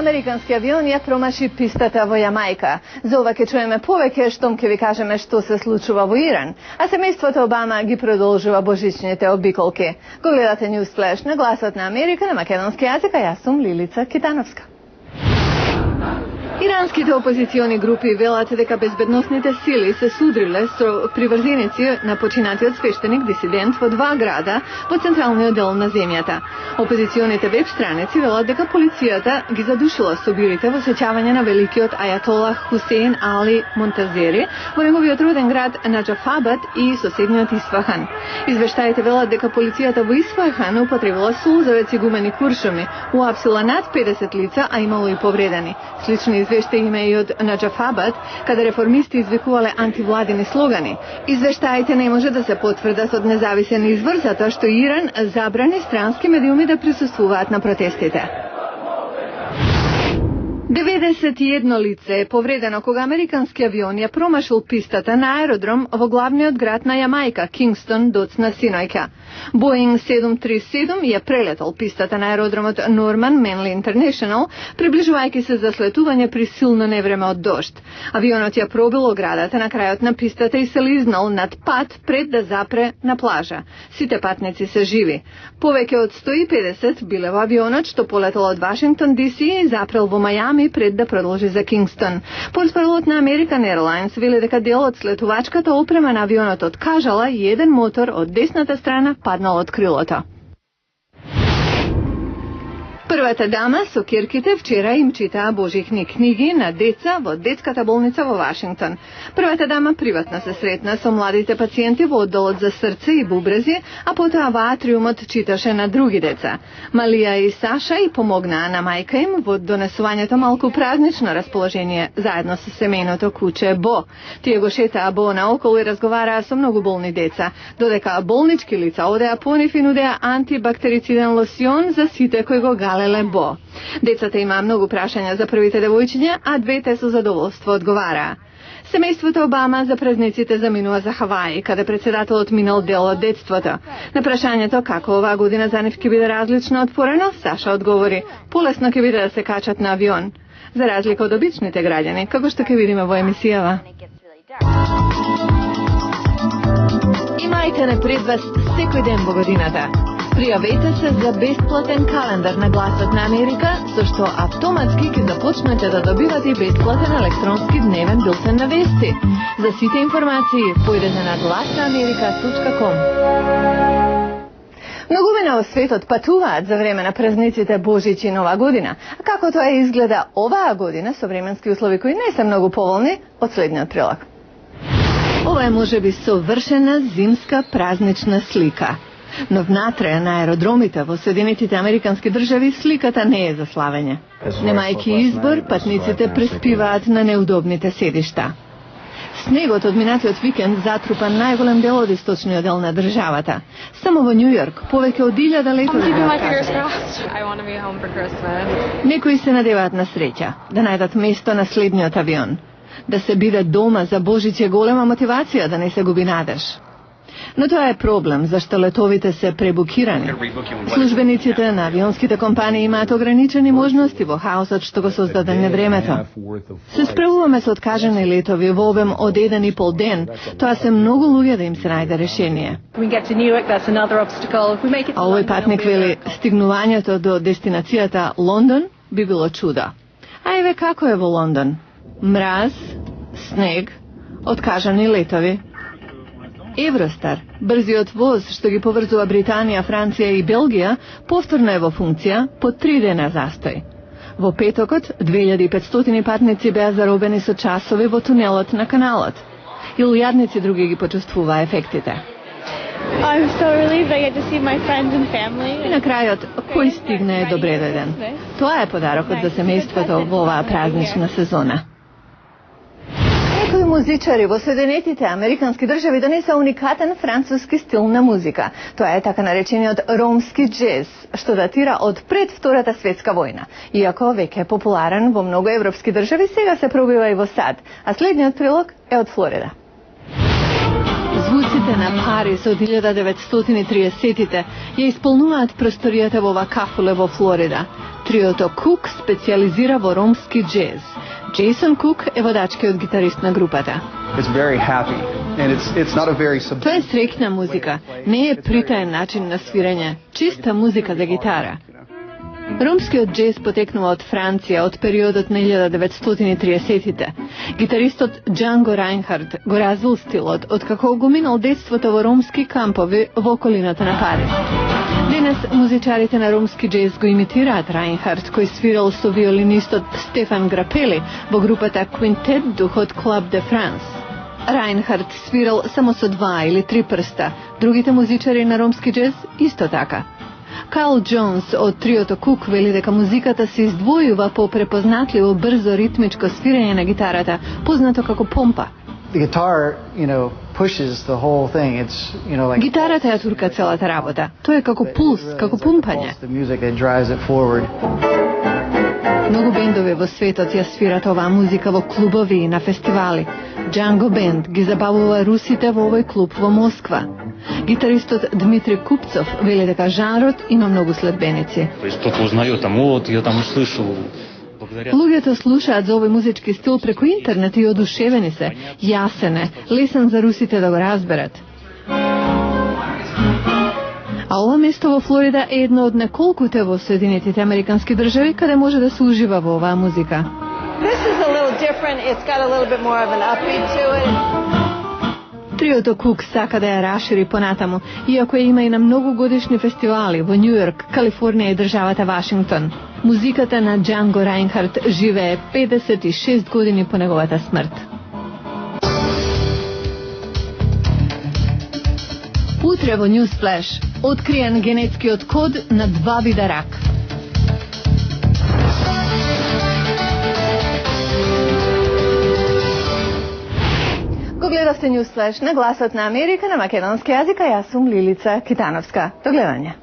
Американски авион ја промаши пистата во Јамајка. За ова ќе чуеме повеќе штом ќе ви кажеме што се случува во Иран, а семејството Обама ги продолжува божичните обиколки. Го гледате Newsflash на Гласот на Америка на македонски јазик, а јас сум Лилица Китановска. Иранските опозициони групи велат дека безбедносните сили се судриле со приврзеници на починатиот свештеник дисидент во два града во централниот дел на земјата. Опозиционите веб страници велат дека полицијата ги задушила собирите во сеќавање на великиот ајатолах Хусейн Али Монтазери во неговиот роден град Наџафабад и соседниот Исфахан. Извештаите велат дека полицијата во Исфахан употребила сулзавеци гумени куршуми, уапсила над 50 лица, а имало и повредени. Слични извеште има и од Наџафабад, каде реформисти извикувале антивладини слогани. Извештаите не може да се потврдат од независен извор, затоа што Иран забрани странски медиуми да присуствуваат на протестите. 91 лице е повредено кога американски авион ја промашил пистата на аеродром во главниот град на Јамајка, Кингстон, доцна синојка. Боинг 737 ја прелетал пистата на аеродромот Норман Менли Интернешнл, приближувајќи се за слетување при силно невреме од дожд. Авионот ја пробил оградата на крајот на пистата и се лизнал над пат пред да запре на плажа. Сите патници се живи. Повеќе од 150 биле во авионот што полетал од Вашингтон ДС и запрел во Мајами пред да продолжи за Кингстон. Портпаролот на American Airlines вели дека дел од слетувачката опрема на авионот откажала и еден мотор од десната страна паднал од крилото. Првата дама со ќерките вчера им читаа божихни книги на деца во детската болница во Вашингтон. Првата дама приватно се сретна со младите пациенти во одделот за срце и бубрези, а потоа во атриумот читаше на други деца. Малија и Саша и помогнаа на мајка им во донесувањето малку празнично расположение заедно со семејното куче Бо. Тие го шетаа Бо наоколу и разговараа со многу болни деца, додека болнички лица одеа по нив и нудеа антибактерициден лосион за сите кои го галеле Бо. Децата имаа многу прашања за првите девојчиња, а двете со задоволство одговараа. Семејството Обама за празниците заминува за Хаваи, каде председателот минал дел од детството. На прашањето како оваа година за нив ќе биде различно од порано, Саша одговори: полесно ќе биде да се качат на авион, за разлика од обичните граѓани, како што ќе видиме во емисијава. Имајте не пред вас секој ден во годината. Пријавете се за бесплатен календар на Гласот на Америка, со што автоматски ќе започнете да добивате бесплатен електронски дневен билтен на вести. За сите информации појдете на glasnaamerica.com. Многумина во светот патуваат за време на празниците Божич и Нова година. А како тоа изгледа оваа година со временски услови кои не се многу поволни, од следниот прилог. Ова е можеби совршена зимска празнична слика. Но внатре на аеродромите во Соединетите Американски држави сликата не е за славење. Немајќи избор, патниците преспиваат на неудобните седишта. Снегот од минатиот викенд затрупа најголем дел од источниот дел на државата. Само во Њу Јорк повеќе од 1000 летови беа откажани. Некои се надеваат на среќа, да најдат место на следниот авион. Да се биде дома за Божич е голема мотивација, да не се губи надеж. Но тоа е проблем, зашто летовите се пребукирани. Службениците на авионските компании имаат ограничени можности во хаосот што го создаде невремето. Се справуваме со откажани летови во обем од 1,5 ден. Тоа се многу луѓе да им се најде решение. А овој патник вели, стигнувањето до дестинацијата Лондон би било чудо. А еве како е во Лондон? Мраз, снег, откажани летови. Евростар, брзиот воз што ги поврзува Британија, Франција и Белгија, повторно е во функција по 3 дена застој. Во петокот, 2500 патници беа заробени со часови во тунелот на каналот. Илјадници други ги почувствуваа ефектите. I'm so relieved I get to see my friends and family. И на крајот, кој стигне е добре дојден. Тоа е подарокот за семејството во оваа празнична сезона. Некои музичари во Соединетите Американски држави донеса уникатен француски стил на музика. Тоа е така наречениот ромски джез, што датира од пред Втората светска војна. Иако веќе е популарен во многу европски држави, сега се пробива и во САД, а следниот прилог е од Флорида. Звуците на Парис од 1930-тите ја исполнуваат просторијата во Вакафуле во Флорида. Триото Кук специализира во ромски джез. Джейсон Кук е водачкиот гитарист на групата. Тоа е среќна музика, не е притаен начин на свирење, чиста музика за гитара. Ромскиот джез потекнува од Франција од периодот на 1930-тите. Гитаристот Джанго Райнхард го развил стилот откако го минал детството во ромски кампови во околината на Париз. Денес музичарите на ромски джез го имитираат Райнхард, кој свирал со виолинистот Стефан Грапели во групата Quintet духот Club de France. Райнхард свирал само со 2 или 3 прста, другите музичари на ромски джез исто така. Карл Джонс од триото Кук вели дека музиката се издвојува по препознатливо брзо ритмичко свирење на гитарата, познато како помпа. Гитарата ја турка целата работа. Тоа е како пулс, како пумпање. Многу бендови во светот ја свират оваа музика во клубови и на фестивали. Джанго Бенд ги забавува русите во овој клуб во Москва. Гитаристот Дмитрий Купцов вели дека жанрот има многу следбеници. Луѓето слушаат за овој музички стил преку интернет и одушевени се. Јасен е, лесен за русите да го разберат. А ова место во Флорида е едно од неколкуте во Соединетите Американски држави каде може да се ужива во оваа музика. Триото Кук сака да ја расшири понатаму, иако ја има и на многу годишни фестивали во Њу Јорк, Калифорнија и државата Вашингтон. Музиката на Джанго Райнхард живее 56 години по неговата смрт. Утре во Newsflash откриен генетскиот код на 2 вида рак. Го гледавте Newsflash на Гласот на Америка на македонски јазик, а јас сум Лилица Китановска. До гледање.